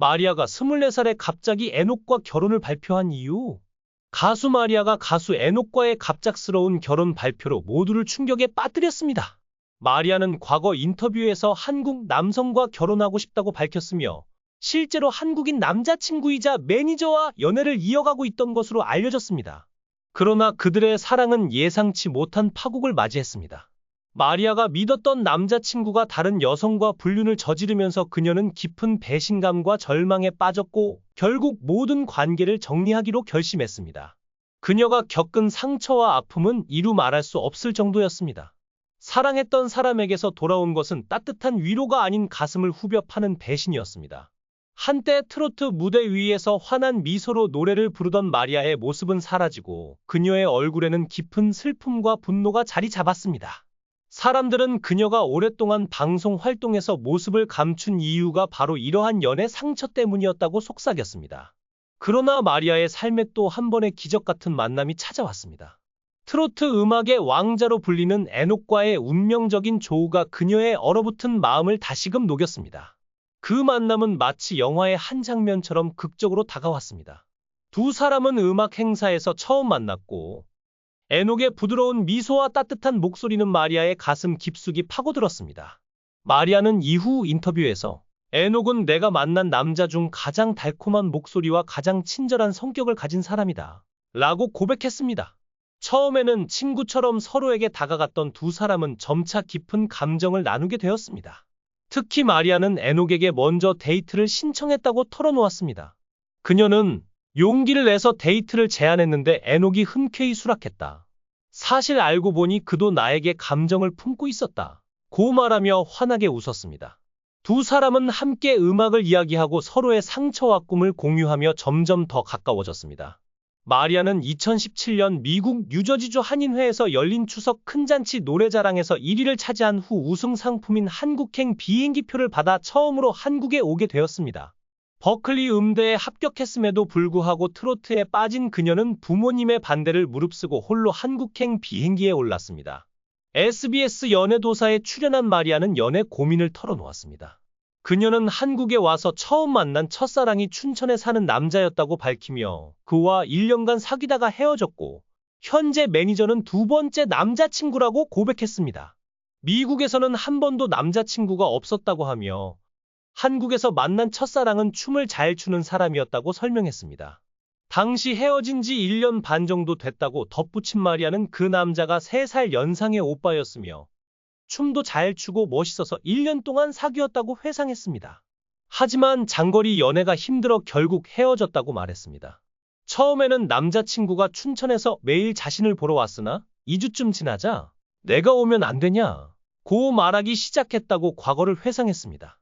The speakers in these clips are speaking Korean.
마리아가 24살에 갑자기 에녹과 결혼을 발표한 이유. 가수 마리아가 가수 에녹과의 갑작스러운 결혼 발표로 모두를 충격에 빠뜨렸습니다. 마리아는 과거 인터뷰에서 한국 남성과 결혼하고 싶다고 밝혔으며 실제로 한국인 남자친구이자 매니저와 연애를 이어가고 있던 것으로 알려졌습니다. 그러나 그들의 사랑은 예상치 못한 파국을 맞이했습니다. 마리아가 믿었던 남자친구가 다른 여성과 불륜을 저지르면서 그녀는 깊은 배신감과 절망에 빠졌고 결국 모든 관계를 정리하기로 결심했습니다. 그녀가 겪은 상처와 아픔은 이루 말할 수 없을 정도였습니다. 사랑했던 사람에게서 돌아온 것은 따뜻한 위로가 아닌 가슴을 후벼 파는 배신이었습니다. 한때 트로트 무대 위에서 환한 미소로 노래를 부르던 마리아의 모습은 사라지고 그녀의 얼굴에는 깊은 슬픔과 분노가 자리 잡았습니다. 사람들은 그녀가 오랫동안 방송 활동에서 모습을 감춘 이유가 바로 이러한 연애 상처 때문이었다고 속삭였습니다. 그러나 마리아의 삶에 또 한 번의 기적 같은 만남이 찾아왔습니다. 트로트 음악의 왕자로 불리는 에녹과의 운명적인 조우가 그녀의 얼어붙은 마음을 다시금 녹였습니다. 그 만남은 마치 영화의 한 장면처럼 극적으로 다가왔습니다. 두 사람은 음악 행사에서 처음 만났고 에녹의 부드러운 미소와 따뜻한 목소리는 마리아의 가슴 깊숙이 파고들었습니다. 마리아는 이후 인터뷰에서 에녹은 내가 만난 남자 중 가장 달콤한 목소리와 가장 친절한 성격을 가진 사람이다 라고 고백했습니다. 처음에는 친구처럼 서로에게 다가갔던 두 사람은 점차 깊은 감정을 나누게 되었습니다. 특히 마리아는 에녹에게 먼저 데이트를 신청했다고 털어놓았습니다. 그녀는 용기를 내서 데이트를 제안했는데 에녹이 흔쾌히 수락했다. 사실 알고 보니 그도 나에게 감정을 품고 있었다. 고 말하며 환하게 웃었습니다. 두 사람은 함께 음악을 이야기하고 서로의 상처와 꿈을 공유하며 점점 더 가까워졌습니다. 마리아는 2017년 미국 뉴저지주 한인회에서 열린 추석 큰잔치 노래자랑에서 1위를 차지한 후 우승 상품인 한국행 비행기표를 받아 처음으로 한국에 오게 되었습니다. 버클리 음대에 합격했음에도 불구하고 트로트에 빠진 그녀는 부모님의 반대를 무릅쓰고 홀로 한국행 비행기에 올랐습니다. SBS 연애도사에 출연한 마리아는 연애 고민을 털어놓았습니다. 그녀는 한국에 와서 처음 만난 첫사랑이 춘천에 사는 남자였다고 밝히며 그와 1년간 사귀다가 헤어졌고 현재 매니저는 두 번째 남자친구라고 고백했습니다. 미국에서는 한 번도 남자친구가 없었다고 하며 한국에서 만난 첫사랑은 춤을 잘 추는 사람이었다고 설명했습니다. 당시 헤어진 지 1년 반 정도 됐다고 덧붙인 마리아는 그 남자가 3살 연상의 오빠였으며 춤도 잘 추고 멋있어서 1년 동안 사귀었다고 회상했습니다. 하지만 장거리 연애가 힘들어 결국 헤어졌다고 말했습니다. 처음에는 남자친구가 춘천에서 매일 자신을 보러 왔으나 2주쯤 지나자 내가 오면 안 되냐 고 말하기 시작했다고 과거를 회상했습니다.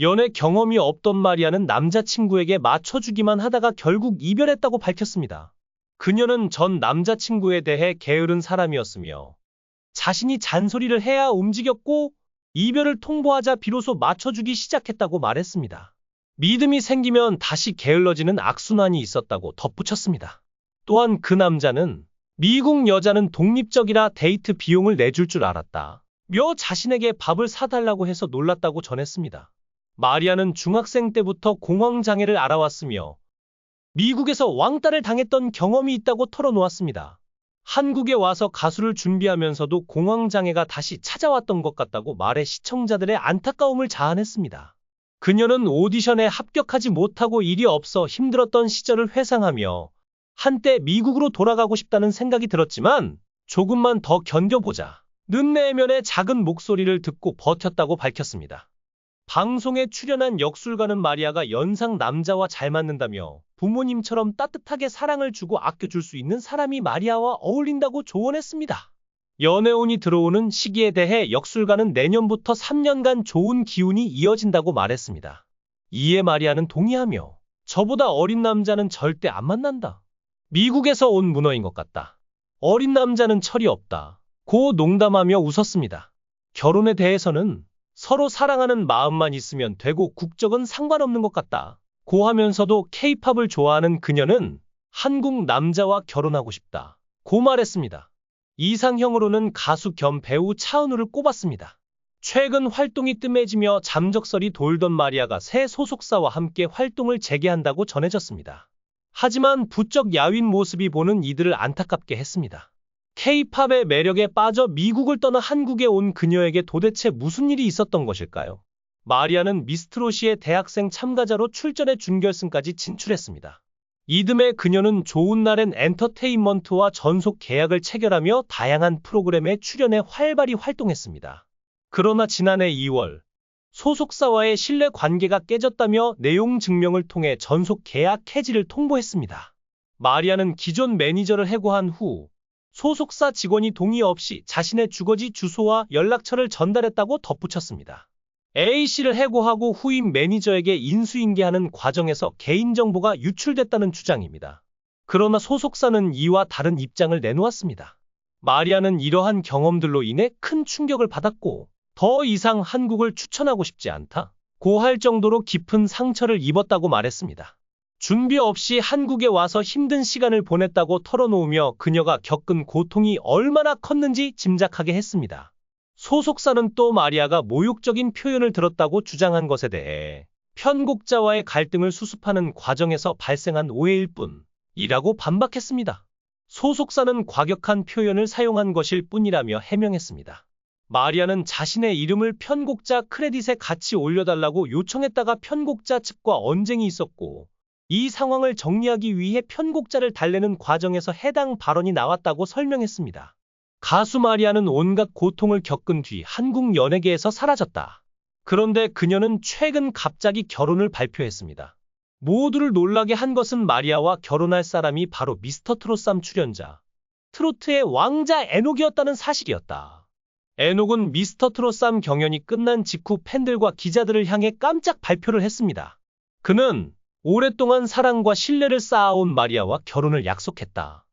연애 경험이 없던 마리아는 남자친구에게 맞춰주기만 하다가 결국 이별했다고 밝혔습니다. 그녀는 전 남자친구에 대해 게으른 사람이었으며 자신이 잔소리를 해야 움직였고 이별을 통보하자 비로소 맞춰주기 시작했다고 말했습니다. 믿음이 생기면 다시 게을러지는 악순환이 있었다고 덧붙였습니다. 또한 그 남자는 미국 여자는 독립적이라 데이트 비용을 내줄 줄 알았다 며 자신에게 밥을 사달라고 해서 놀랐다고 전했습니다. 마리아는 중학생 때부터 공황장애를 앓아왔으며 미국에서 왕따를 당했던 경험이 있다고 털어놓았습니다. 한국에 와서 가수를 준비하면서도 공황장애가 다시 찾아왔던 것 같다고 말해 시청자들의 안타까움을 자아냈습니다. 그녀는 오디션에 합격하지 못하고 일이 없어 힘들었던 시절을 회상하며 한때 미국으로 돌아가고 싶다는 생각이 들었지만 조금만 더 견뎌보자 는 내면의 작은 목소리를 듣고 버텼다고 밝혔습니다. 방송에 출연한 역술가는 마리아가 연상 남자와 잘 맞는다며 부모님처럼 따뜻하게 사랑을 주고 아껴줄 수 있는 사람이 마리아와 어울린다고 조언했습니다. 연애운이 들어오는 시기에 대해 역술가는 내년부터 3년간 좋은 기운이 이어진다고 말했습니다. 이에 마리아는 동의하며 저보다 어린 남자는 절대 안 만난다. 미국에서 온 문어인 것 같다. 어린 남자는 철이 없다. 고 농담하며 웃었습니다. 결혼에 대해서는 서로 사랑하는 마음만 있으면 되고 국적은 상관없는 것 같다. 고 하면서도 K-팝을 좋아하는 그녀는 한국 남자와 결혼하고 싶다. 고 말했습니다. 이상형으로는 가수 겸 배우 차은우를 꼽았습니다. 최근 활동이 뜸해지며 잠적설이 돌던 마리아가 새 소속사와 함께 활동을 재개한다고 전해졌습니다. 하지만 부쩍 야윈 모습이 보는 이들을 안타깝게 했습니다. K-팝의 매력에 빠져 미국을 떠나 한국에 온 그녀에게 도대체 무슨 일이 있었던 것일까요? 마리아는 미스트롯의 대학생 참가자로 출전해 준결승까지 진출했습니다. 이듬해 그녀는 좋은 날엔 엔터테인먼트와 전속 계약을 체결하며 다양한 프로그램에 출연해 활발히 활동했습니다. 그러나 지난해 2월 소속사와의 신뢰 관계가 깨졌다며 내용 증명을 통해 전속 계약 해지를 통보했습니다. 마리아는 기존 매니저를 해고한 후 소속사 직원이 동의 없이 자신의 주거지 주소와 연락처를 전달했다고 덧붙였습니다. A씨를 해고하고 후임 매니저에게 인수인계하는 과정에서 개인정보가 유출됐다는 주장입니다. 그러나 소속사는 이와 다른 입장을 내놓았습니다. 마리아는 이러한 경험들로 인해 큰 충격을 받았고 더 이상 한국을 추천하고 싶지 않다. 고할 정도로 깊은 상처를 입었다고 말했습니다. 준비 없이 한국에 와서 힘든 시간을 보냈다고 털어놓으며 그녀가 겪은 고통이 얼마나 컸는지 짐작하게 했습니다. 소속사는 또 마리아가 모욕적인 표현을 들었다고 주장한 것에 대해 편곡자와의 갈등을 수습하는 과정에서 발생한 오해일 뿐이라고 반박했습니다. 소속사는 과격한 표현을 사용한 것일 뿐이라며 해명했습니다. 마리아는 자신의 이름을 편곡자 크레딧에 같이 올려달라고 요청했다가 편곡자 측과 언쟁이 있었고 이 상황을 정리하기 위해 편곡자를 달래는 과정에서 해당 발언이 나왔다고 설명했습니다. 가수 마리아는 온갖 고통을 겪은 뒤 한국 연예계에서 사라졌다. 그런데 그녀는 최근 갑자기 결혼을 발표했습니다. 모두를 놀라게 한 것은 마리아와 결혼할 사람이 바로 미스터트롯3 출연자 트로트의 왕자 에녹이었다는 사실이었다. 에녹은 미스터트롯3 경연이 끝난 직후 팬들과 기자들을 향해 깜짝 발표를 했습니다. 그는 오랫동안 사랑과 신뢰를 쌓아온 마리아와 결혼을 약속했다.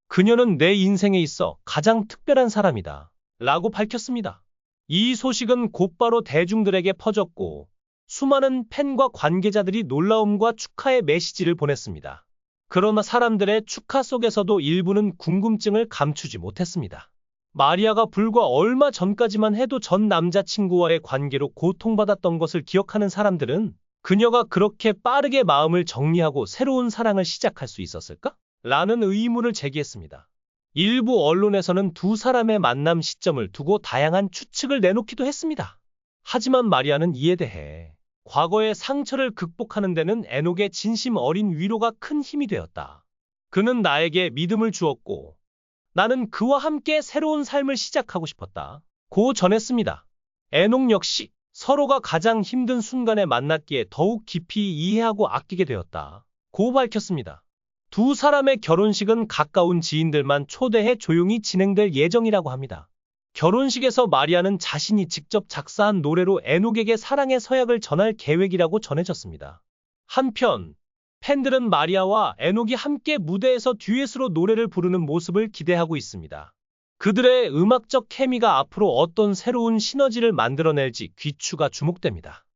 그녀는 내 인생에 있어 가장 특별한 사람이다. 라고 밝혔습니다. 이 소식은 곧바로 대중들에게 퍼졌고 수많은 팬과 관계자들이 놀라움과 축하의 메시지를 보냈습니다. 그러나 사람들의 축하 속에서도 일부는 궁금증을 감추지 못했습니다. 마리아가 불과 얼마 전까지만 해도 전 남자친구와의 관계로 고통받았던 것을 기억하는 사람들은 그녀가 그렇게 빠르게 마음을 정리하고 새로운 사랑을 시작할 수 있었을까? 라는 의문을 제기했습니다. 일부 언론에서는 두 사람의 만남 시점을 두고 다양한 추측을 내놓기도 했습니다. 하지만 마리아는 이에 대해 과거의 상처를 극복하는 데는 에녹의 진심 어린 위로가 큰 힘이 되었다. 그는 나에게 믿음을 주었고 나는 그와 함께 새로운 삶을 시작하고 싶었다. 고 전했습니다. 에녹 역시 서로가 가장 힘든 순간에 만났기에 더욱 깊이 이해하고 아끼게 되었다. 고 밝혔습니다. 두 사람의 결혼식은 가까운 지인들만 초대해 조용히 진행될 예정이라고 합니다. 결혼식에서 마리아는 자신이 직접 작사한 노래로 에녹에게 사랑의 서약을 전할 계획이라고 전해졌습니다. 한편 팬들은 마리아와 에녹이 함께 무대에서 듀엣으로 노래를 부르는 모습을 기대하고 있습니다. 그들의 음악적 케미가 앞으로 어떤 새로운 시너지를 만들어낼지 귀추가 주목됩니다.